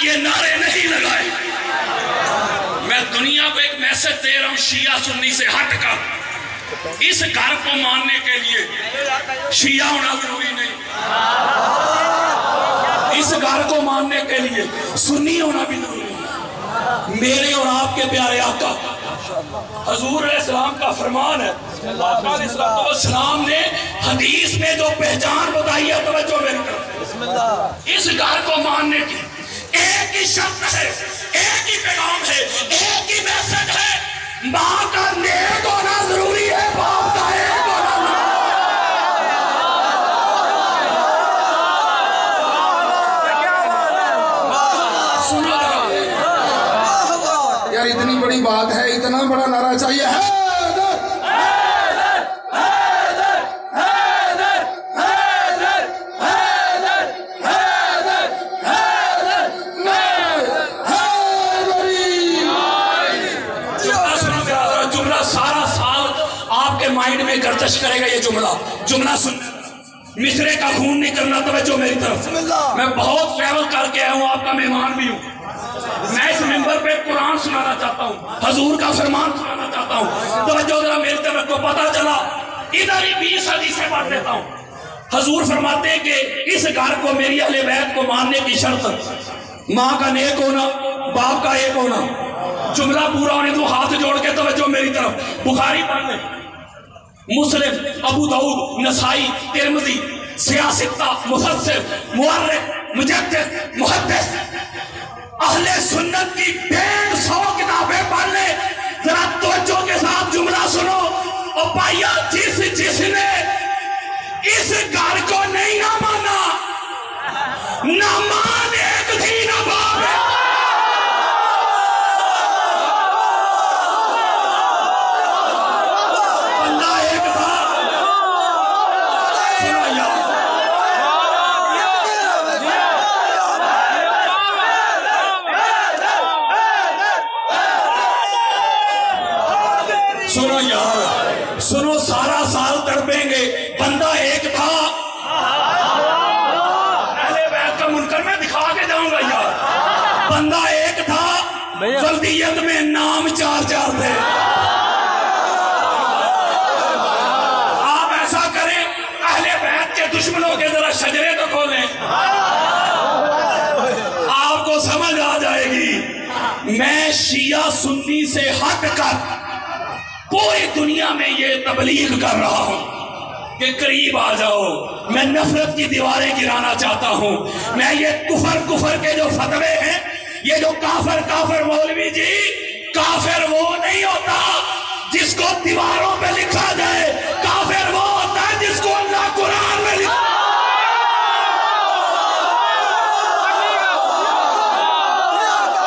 یہ نعرے نہیں لگائے. میں دنیا کو ایک میسج دے رہا ہوں شیعہ سنی سے ہٹ کر. اس گھر کو ماننے کے لیے شیعہ ہونا ضروری نہیں. اس گھر کو ماننے کے لیے سنی ہونا بھی ضروری نہیں. میرے اور آپ کے پیارے آقا حضور علیہ السلام کا فرمان ہے. آقا علیہ السلام نے حدیث میں جو پہچان بتائی ہے توجہ میری طرف. اس گھر کو ماننے کی ایک ہی شرط ہے, ایک ہی پیغام ہے, ایک ہی میسج ہے. ماں کا نیک ہونا ضروری ہے, باپ کا ایک ہونا یار اتنی بڑی بات ہے, اتنا بڑا نعرہ چاہیے. مائنڈ میں گردش کرے گا یہ جملہ سن. مصرے کا خون نہیں کرنا توجہ میری طرف. میں بہت ٹریول کر کے آیا ہوں, آپ کا مہمان بھی ہوں. میں اس منبر پہ قرآن سنانا چاہتا ہوں, حضور کا فرمان سنانا چاہتا ہوں. توجہ ذرا میری طرف کو پتا چلا ادھر ہی 20 حدیثیں پڑھ دیتا ہوں. حضور فرماتے ہیں کہ اس گھر کو میری اہل بیت کو ماننے کی شرط ماں کا نیک ہونا, باپ کا ایک ہونا. جملہ پورا ہونے تو ہاتھ جوڑ کے توجہ میری طرف. بخاری پڑھ لیں, مسلم, ابو داؤد, نسائی, ترمذی, سیاستہ, مفسر, مورخ, مجدد, محدث, اہل سنت کی 150 کتابیں پڑھ لیں. ذرا توجہ کے ساتھ جملہ سنو. اور بھائیا جس نے اس گھر کو نہیں نہ مانا, نہ مان ایک تھی نہ باپ. سنو یار, سنو, سارا سال تڑپیں گے. بندہ ایک تھا, اہل بیت کا منکر میں دکھا کے جاؤں گا یار. بندہ ایک تھا, بلدیت میں نام 4 تھے. آپ ایسا کریں, اہل بیت کے دشمنوں کے ذرا شجرے تو کھولیں, آپ کو سمجھ آ جائے گی. میں شیعہ سنی سے ہٹ کر پوری دنیا میں یہ تبلیغ کر رہا ہوں کہ قریب آ جاؤ. میں نفرت کی دیواریں گرانا چاہتا ہوں. میں یہ کفر کے جو فتوے ہیں, یہ جو کافر مولوی جی, کافر وہ نہیں ہوتا جس کو دیواروں پہ لکھا جائے. کافر وہ ہوتا ہے جس کو اللہ قرآن میں لکھا.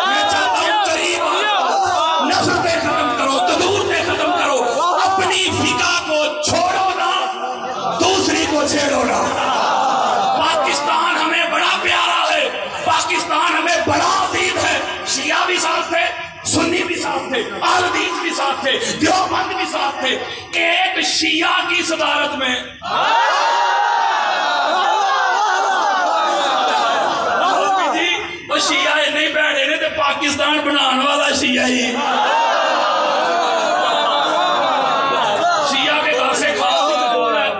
میں چاہتا ہوں قریب آ, نفرتیں ختم کرو, تدورتیں ختم کرو, اپنی فقہ کو چھوڑو نا, دوسری کو چھیڑو نا. پاکستان ہمیں بڑا پیارا ہے, پاکستان ہمیں بڑا عزیز ہے. شیعہ بھی ساتھ تھے, سنی بھی ساتھ تھے, اہل حدیث بھی ساتھ تھے, دیوبند بھی ساتھ تھے. ایک شیعہ کی صدارت میں جی وہ شیعہ نہیں بیٹھے نے تو پاکستان بنانے والا شیعہ ہی. شیعہ کے گھر سے کھانا بھی قبول ہے,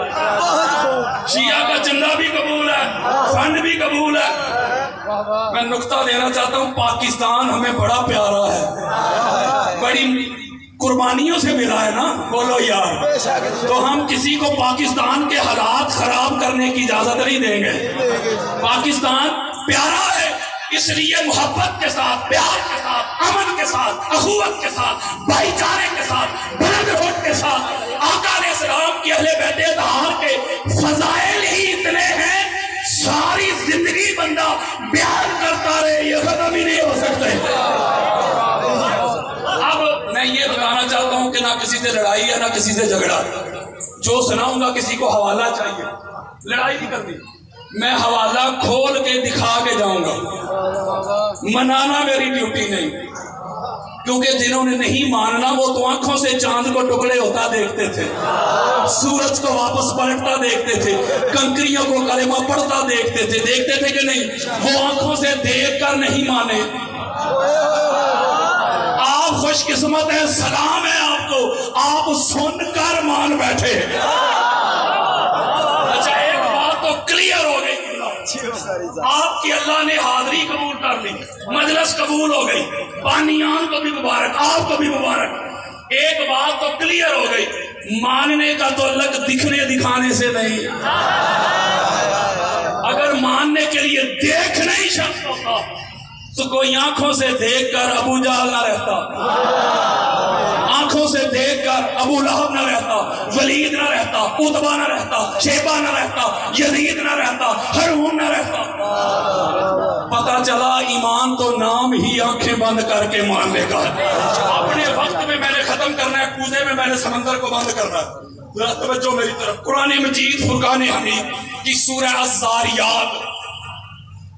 شیعہ کا چندہ بھی قبول ہے, فنڈ بھی قبول ہے. میں نقطہ دینا چاہتا ہوں, پاکستان ہمیں بڑا پیارا ہے, بڑی قربانیوں سے ملا ہے نا. بولو یار, تو ہم کسی کو پاکستان کے حالات خراب کرنے کی اجازت نہیں دیں گے. پاکستان پیارا ہے, اس لیے محبت کے ساتھ, پیار کے ساتھ, امن کے ساتھ, اخوت کے ساتھ, بھائی چارے کے ساتھ, برادرہڈ کے ساتھ. آقا علیہ السلام کی اہل بیت اطہار کے فضائل ہی اتنے ہیں, ساری زندگی بندہ بیان کرتا رہے, یہ ختم ہی نہیں ہو سکتے. اب میں یہ بتانا چاہتا ہوں کہ نہ کسی سے لڑائی ہے نہ کسی سے جھگڑا. جو سناؤں گا کسی کو حوالہ چاہیے, لڑائی نہیں کرنی. میں حوالہ کھول کے دکھا کے جاؤں گا, منانا میری ڈیوٹی نہیں. کیونکہ جنہوں نے نہیں ماننا وہ تو آنکھوں سے چاند کو ٹکڑے ہوتا دیکھتے تھے، سورج کو واپس پلٹتا دیکھتے تھے، کنکریوں کو کلمہ پڑھتا دیکھتے تھے کہ نہیں؟ وہ آنکھوں سے دیکھ کر نہیں مانے۔ آپ خوش قسمت ہیں، سلام ہے آپ کو، آپ سن کر مان بیٹھے۔ اچھا ایک بات تو کلیئر ہو گئی، آپ کی اللہ نے حاضری قبول کر لی، مجلس قبول ہو گئی، بانیان کو بھی مبارک، آپ کو بھی مبارک۔ ایک بات تو کلیئر ہو گئی، ماننے کا تو لگ دکھنے دکھانے سے نہیں۔ اگر ماننے کے لیے دیکھنا ہی شخص ہوتا تو کوئی آنکھوں سے دیکھ کر ابو جہل نہ رہتا، آنکھوں سے دیکھ کر ابو لہب نہ رہتا، ولید نہ رہتا، عتبہ نہ رہتا، شیبہ نہ رہتا، یزید نہ رہتا، ہارون نہ رہتا۔ پتہ چلا ایمان تو نام ہی آنکھیں بند کر کے ماننے کا ہے۔ اپنے وقت میں نے ختم کرنا ہے، کوزے میں میں نے سمندر کو بند کرنا ہے۔ ذرا توجہ میری طرف، قرآن مجید فرقان حمید کی سورہ الذاریات،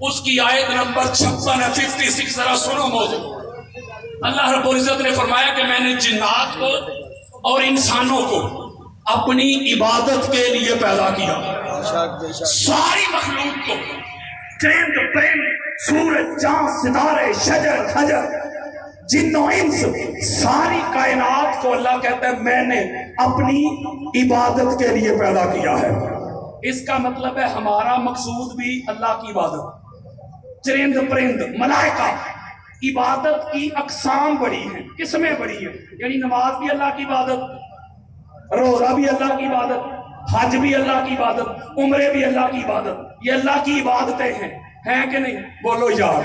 اس کی آیت نمبر 56 ہے، 56، ذرا سنو موضوع۔ اللہ رب العزت نے فرمایا کہ میں نے جنات کو اور انسانوں کو اپنی عبادت کے لیے پیدا کیا۔ ساری مخلوق کو، چرند پرند، سورج، چاند، ستارے، شجر، حجر، جن و انس، ساری کائنات کو اللہ کہتا ہے میں نے اپنی عبادت کے لیے پیدا کیا ہے۔ اس کا مطلب ہے ہمارا مقصود بھی اللہ کی عبادت۔ چرند پرند، ملائکہ، عبادت کی اقسام بڑی ہیں، قسمیں بڑی ہیں، یعنی نماز بھی اللہ کی عبادت، روزہ بھی اللہ کی عبادت، حج بھی اللہ کی عبادت، عمرے بھی اللہ کی عبادت، یہ اللہ کی عبادتیں ہیں کہ نہیں؟ بولو یار۔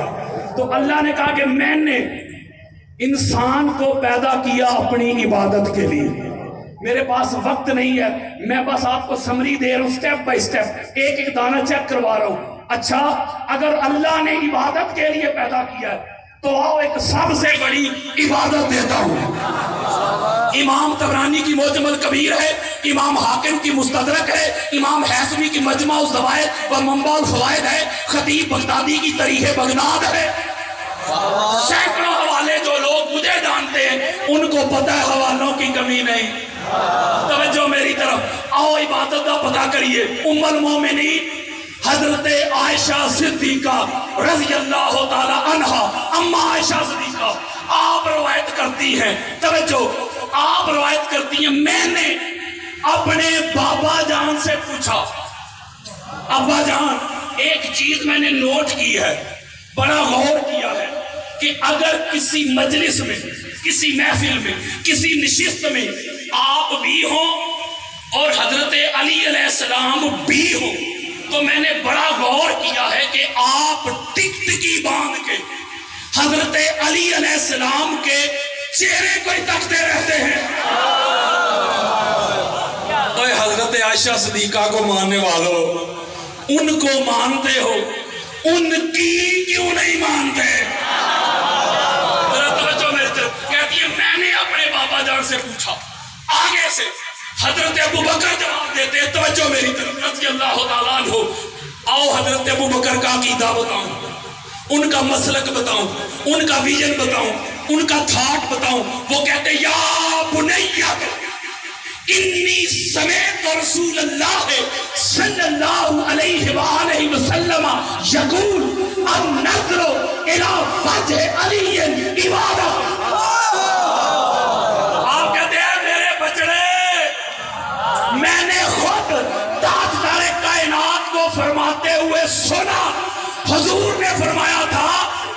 تو اللہ نے کہا کہ میں نے انسان کو پیدا کیا اپنی عبادت کے لیے۔ میرے پاس وقت نہیں ہے، میں بس آپ کو سمری دے رہا ہوں، سٹیپ بائی سٹیپ، ایک ایک دانہ چیک کروا رہا ہوں۔ اچھا اگر اللہ نے عبادت کے لیے پیدا کیا ہے تو آؤ ایک سب سے بڑی عبادت دیتا ہوں۔ امام طبرانی کی معجم الکبیر ہے، امام حاکم کی مستدرک ہے، امام حیثمی کی مجمع الزوائد و منبع الفوائد ہے، خطیب بغدادی کی تاریخ بغداد ہے۔ سینکڑوں حوالے جو لوگ مجھے جانتے ہیں ان کو پتہ ہے حوالوں کی کمی نہیں۔ توجہ میری طرف، آؤ عبادت کا پتہ کریے۔ ام المومنین حضرت عائشہ صدیقہ رضی اللہ تعالی عنہا، اما عائشہ صدیقہ، آپ روایت کرتی ہیں، توجہ، آپ روایت کرتی ہیں میں نے اپنے بابا جان سے پوچھا، ابا جان ایک چیز میں نے نوٹ کی ہے، بڑا غور کیا ہے کہ اگر کسی مجلس میں، کسی محفل میں، کسی نشست میں آپ بھی ہوں اور حضرت علی علیہ السلام بھی ہوں تو میں نے بڑا غور کیا ہے کہ آپ ٹکٹکی باندھ کے حضرت علی علیہ السلام کے چہرے کو ہی تکتے رہتے ہیں۔ تو حضرت عائشہ صدیقہ کو ماننے والوں، ان کو مانتے ہو، ان کی کیوں نہیں مانتے؟ ذرا توجہ میری طرف، کہتی ہے میں نے اپنے بابا جان سے پوچھا، آگے سے حضرت ابو بکر جواب دیتے ہیں، توجہ میری طرف، رضی اللہ تعالیٰ عنہ۔ آؤ حضرت ابو بکر کا عقیدہ بتاؤں، ان کا مسلک بتاؤں، ان کا ویژن بتاؤں، ان کا تھاٹ بتاؤں۔ وہ کہتے ہیں یا بنیہ انی سمعت رسول اللہ صلی اللہ علیہ وآلہ وسلم یقول النظر الی وجہ علی عبادت۔ آپ کہتے ہیں میرے بچڑے، میں نے خود تاجدار کائنات کو فرماتے ہوئے سنا، حضور نے فرمایا تھا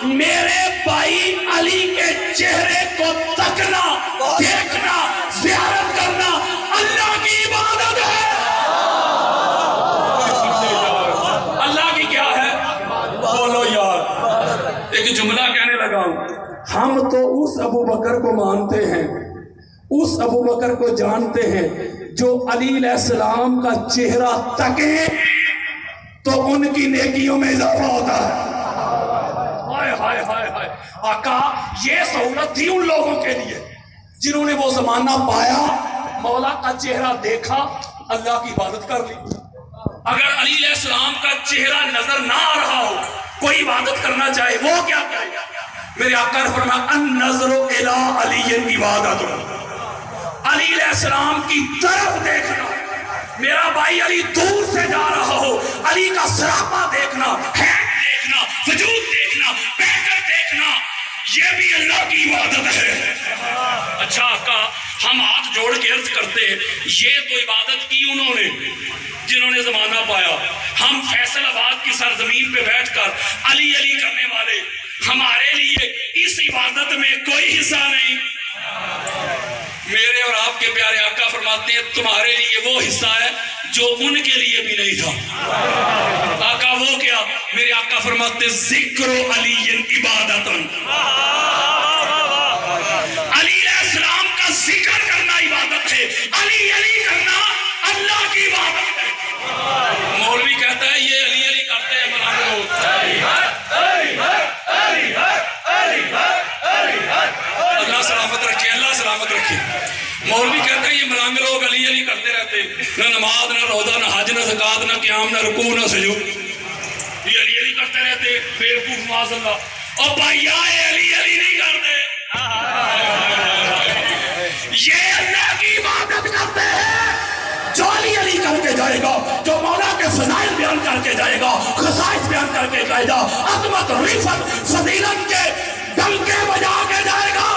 میرے بھائی علی کے چہرے کو تکنا، دیکھنا، زیارت کرنا اللہ کی عبادت ہے۔ اللہ کی کیا ہے؟ بولو یار۔ ایک جملہ کہنے لگا ہوں، ہم تو اس ابو بکر کو مانتے ہیں، اس ابو بکر کو جانتے ہیں جو علی علیہ السلام کا چہرہ تکے تو ان کی نیکیوں میں اضافہ ہوتا ہے۔ ہائے ہائے ہائے ہائے، آقا یہ سہولت تھی ان لوگوں کے لیے جنہوں نے وہ زمانہ پایا، مولا کا چہرہ دیکھا، اللہ کی عبادت کر لی۔ اگر علی علیہ السلام کا چہرہ نظر نہ آ رہا ہو، کوئی عبادت کرنا چاہے، وہ کیا کرے؟ میرے آقا نے فرمایا النظر الی علی عبادت، علی علیہ السلام کی طرف دیکھنا، میرا بھائی علی دور سے جا رہا ہو، علی کا سراپا دیکھنا، ہینڈ دیکھنا، وجود دیکھنا، بہتر دیکھنا، یہ بھی اللہ کی عبادت ہے۔ اچھا آقا ہم ہاتھ جوڑ کے عرض کرتے ہیں یہ تو عبادت کی انہوں نے جنہوں نے زمانہ پایا، ہم فیصل آباد کی سرزمین پہ بیٹھ کر علی علی کرنے والے، ہمارے لیے اس عبادت میں کوئی حصہ نہیں۔ میرے اور آپ کے پیارے آقا فرماتے ہیں تمہارے لیے وہ حصہ ہے جو ان کے لیے بھی نہیں تھا۔ آقا وہ کیا؟ میرے آقا فرماتے ذکر علی عبادت، علی علیہ السلام کا ذکر کرنا عبادت ہے، علی علی کرنا اللہ کی عبادت ہے۔ مولوی کہتا ہے یہ علی علی کرتے ہیں ملانگ لوگ، اللہ سلامت رکھے، اللہ سلامت رکھے۔ مولوی کہتے ہیں یہ ملانگ لوگ علی علی کرتے رہتے، نہ نماز نہ روزہ نہ حج نہ زکات نہ قیام نہ رکوع نہ سجود، یہ علی علی کرتے رہتے، بیوقوف معاذ اللہ۔ اور بھائی علی علی نہیں کرتے، یہ اللہ کی عبادت کرتے ہیں۔ جو علی علی کر کے جائے گا، جو مولا کے فضائل بیان کر کے جائے گا، خصائص بیان کر کے جائے گا، عظمت رفعت فضیلت کے ڈنکے بجا کے جائے گا،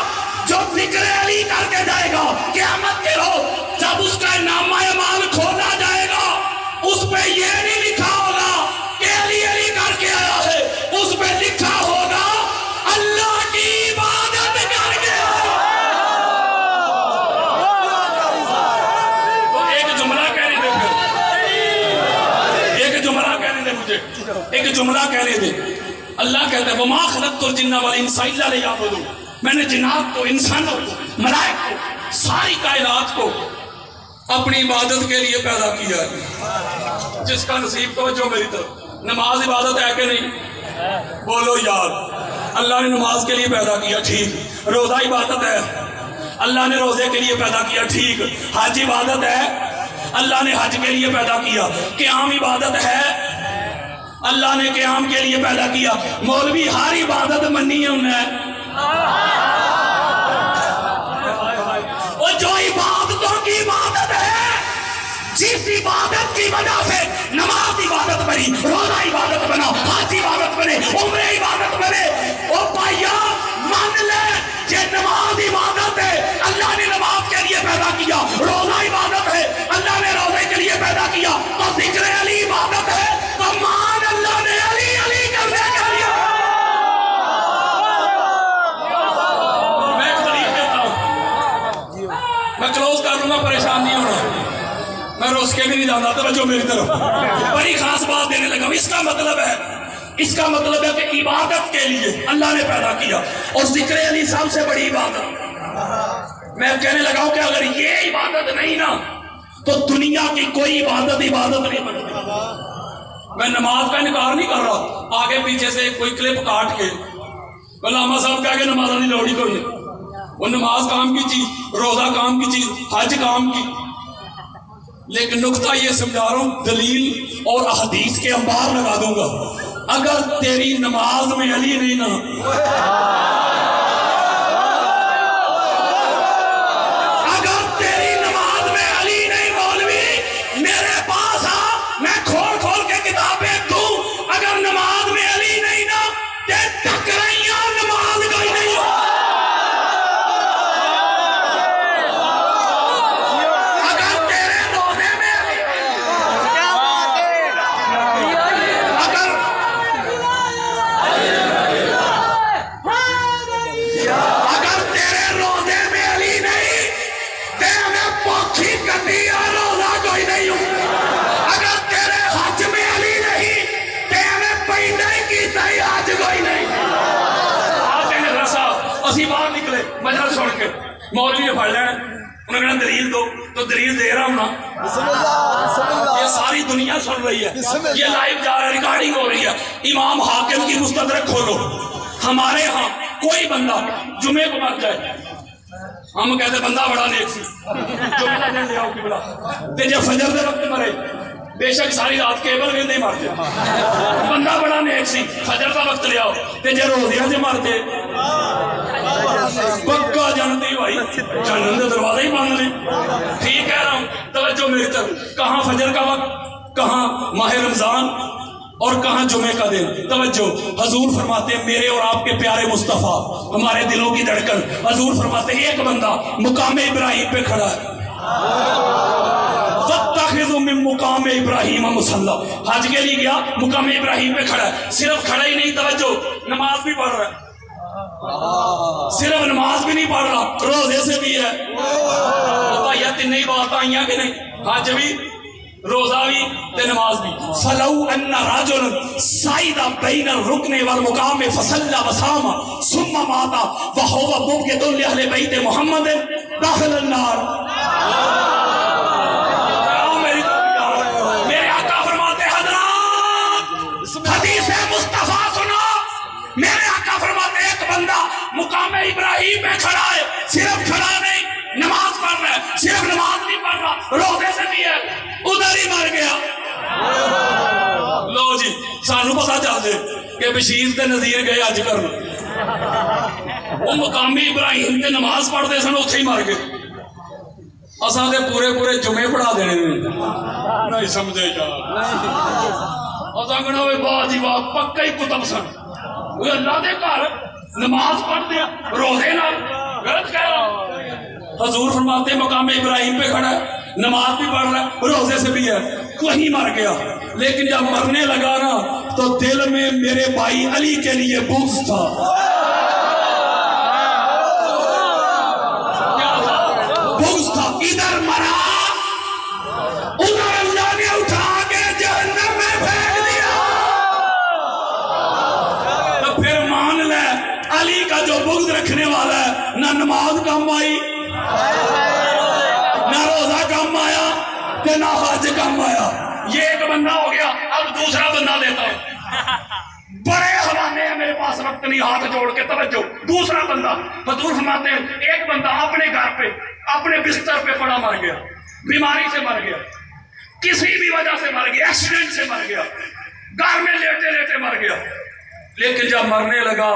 جو ذکر علی کر کے جائے گا، قیامت کے روز جب اس کا نامہ اعمال کھولا جائے گا اس پہ یہ نہیں لکھا ہوگا کہ علی علی کر کے آیا ہے، اس پہ لکھا ہوگا اللہ کی عبادت کر کے آیا۔ تو ایک جملہ کہنے دے، پھر ایک جملہ کہنے دے، مجھے ایک جملہ کہنے دے۔ اللہ کہتا ہے وَمَا خَلَقْتُ الْجِنَّ وَالْإِنسَ إِلَّا لِيَعْبُدُونِ، میں نے جنات کو، انسانوں کو، ملائک کو، ساری کائنات کو اپنی عبادت کے لیے پیدا کیا ہے۔ جس کا نصیب توجہ میری طرف، نماز عبادت ہے کہ نہیں؟ بولو یار، اللہ نے نماز کے لیے پیدا کیا، ٹھیک۔ روزہ عبادت ہے، اللہ نے روزے کے لیے پیدا کیا، ٹھیک۔ حج عبادت ہے، اللہ نے حج کے لیے پیدا کیا۔ قیام عبادت ہے، اللہ نے قیام کے لیے پیدا کیا۔ مولوی ہر عبادت منی ہے انہیں، اور جو عبادتوں کی عبادت ہے، جس عبادت کی وجہ سے نماز عبادت بنی، روزہ عبادت بنا، حج عبادت بنے، عمرہ عبادت بنے، او بھائیا مان لے یہ نماز عبادت ہے، اللہ نے نماز کے لیے پیدا کیا۔ روزہ عبادت ہے، اللہ نے روزے کے لیے پیدا کیا۔ تو ذکر علی عبادت ہے، تو مان اللہ نے علی علی کرنے کے لیے۔ میں کلوز کر لوں گا، پریشان نہیں ہونا، میں روز کے بھی نہیں جانا، توجہ میری طرف۔ بڑی خاص بات دینے لگا، اس کا مطلب ہے کہ عبادت کے لیے اللہ نے پیدا کیا، اور ذکر علی سب سے بڑی عبادت۔ میں کہنے لگا ہوں کہ اگر یہ عبادت نہیں نا تو دنیا کی کوئی عبادت نہیں بنتی۔ میں نماز کا انکار نہیں کر رہا، آگے پیچھے سے کوئی کلپ کاٹ کے علامہ صاحب کہہ کے نماز نہیں لوڑی کرنی، وہ نماز کام کی چیز، روزہ کام کی چیز، حج کام کی۔ لیکن نقطہ یہ سمجھا رہا ہوں، دلیل اور احادیث کے انبار لگا دوں گا۔ اگر تیری نماز میں علی نہیں نا، اگر تیری نماز میں علی نہیں، مولوی میرے پاس آ، میں کھول کھول کے کتابیں دوں۔ اگر نماز میں علی نہیں نا، تے ٹکرائیاں نماز کوئی نہیں ہو۔ اسی باہر نکلے مجلس چھوڑ کے، مولوی نے پڑھ لینا، انہوں نے کہا دلیل دو، تو دلیل دے رہا ہوں نا۔ یہ ساری دنیا سن رہی ہے، یہ لائیو جا رہا ہے، ریکارڈنگ ہو رہی ہے۔ امام حاکم کی مستدرک کھولو، ہمارے ہاں کوئی بندہ جمعے کو مر جائے، ہم کہتے بندہ بڑا نیک سی، جمعے کا دن لے آؤ قبلہ، تے جب فجر دے وقت مرے، بے شک ساری رات کیبل بھی نہیں مار جائے، بندہ بڑا نیک سی، فجر کا وقت لے آؤ، تے جب روزیاں سے مار جائے پکا جانتی بھائی جنت دے دروازے ہی بند لے. ٹھیک کہہ رہا ہوں, توجہ میری طرف. کہاں فجر کا وقت, کہاں ماہ رمضان, اور کہاں جمعے کا دن. توجہ, حضور فرماتے ہیں میرے اور آپ کے پیارے مصطفیٰ, ہمارے دلوں کی دھڑکن, حضور فرماتے ہیں ایک بندہ مقام ابراہیم پہ کھڑا ہے. فَاتَّخِذُوا مِن مُقَامِ إِبْرَاهِيمَ مُصَلًّى, حج کے لیے گیا, مقام ابراہیم پہ کھڑا ہے. صرف کھڑا ہی نہیں, توجہ, نماز بھی پڑھ رہا ہے. صرف نماز بھی نہیں پڑھ رہا, روزے سے بھی ہے. بھائیا تین ہی بات آئیاں کہ نہیں, حج بھی, روزہ بھی تے نماز بھی. فَلَوْ أَنَّ رَجُلًا صَعِدَ بَيْنَ الرُّكْنِ وَالْمُقَامِ فَصَلَّى وَصَامَ ثُمَّ مَاتَ وَهُوَ مُبْغِضٌ لِأَهْلِ بَيْتِ مُحَمَّدٍ دَخَلَ النَّارَ. میرے آقا فرماتے حضرات, حدیث مصطفیٰ سنو. میرے آقا فرماتے ایک بندہ مقام ابراہیم پہ کھڑا ہے, صرف کھڑا نہیں, نماز پڑھ رہا ہے, صرف نماز نہیں پڑھ رہا, روزے سے بھی ہے, ادھر ہی مر گیا. لو جی, سانو پتا چل دے کہ بشیر تے نذیر گئے اج کر, وہ مقامی ابراہیم تے نماز پڑھتے سن, اتھے ہی مر گئے. اساں تے پورے جمعے پڑھا دینے نہیں سمجھے یار. اساں کہنا ہوئے واہ جی واہ, پکا ہی کتب سن, وہ اللہ دے گھر نماز پڑھ دیا, روزے نہ, غلط کہہ رہا. حضور فرماتے مقام ابراہیم پہ کھڑا ہے, نماز بھی پڑھ رہا ہے, روزے سے بھی ہے, وہیں مر گیا. لیکن جب مرنے لگا نا تو دل میں میرے بھائی علی کے لیے بغض تھا. کیا تھا؟ بغض تھا. ادھر مرا, ادھر اللہ نے اٹھا کے جہنم میں پھینک دیا. تو پھر مان لے, علی کا جو بغض رکھنے والا ہے, نہ نماز کام آئی, نہ روزہ کام آیا, نہ حج کام آیا. یہ ایک بندہ ہو گیا. اب دوسرا بندہ دیتا ہوں, بڑے حوالے ہیں میرے پاس, وقت نہیں, ہاتھ جوڑ کے توجہ. دوسرا بندہ, حضور فرماتے ہیں ایک بندہ اپنے گھر پہ اپنے بستر پہ پڑا مر گیا, بیماری سے مر گیا, کسی بھی وجہ سے مر گیا, ایکسیڈنٹ سے مر گیا, گھر میں لیٹے لیٹے مر گیا. لیکن جب مرنے لگا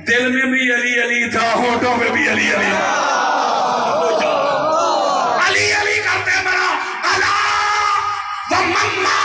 دل میں بھی علی علی تھا, ہونٹوں میں بھی علی علی, علی علی کرتے مرا. اللہ ومما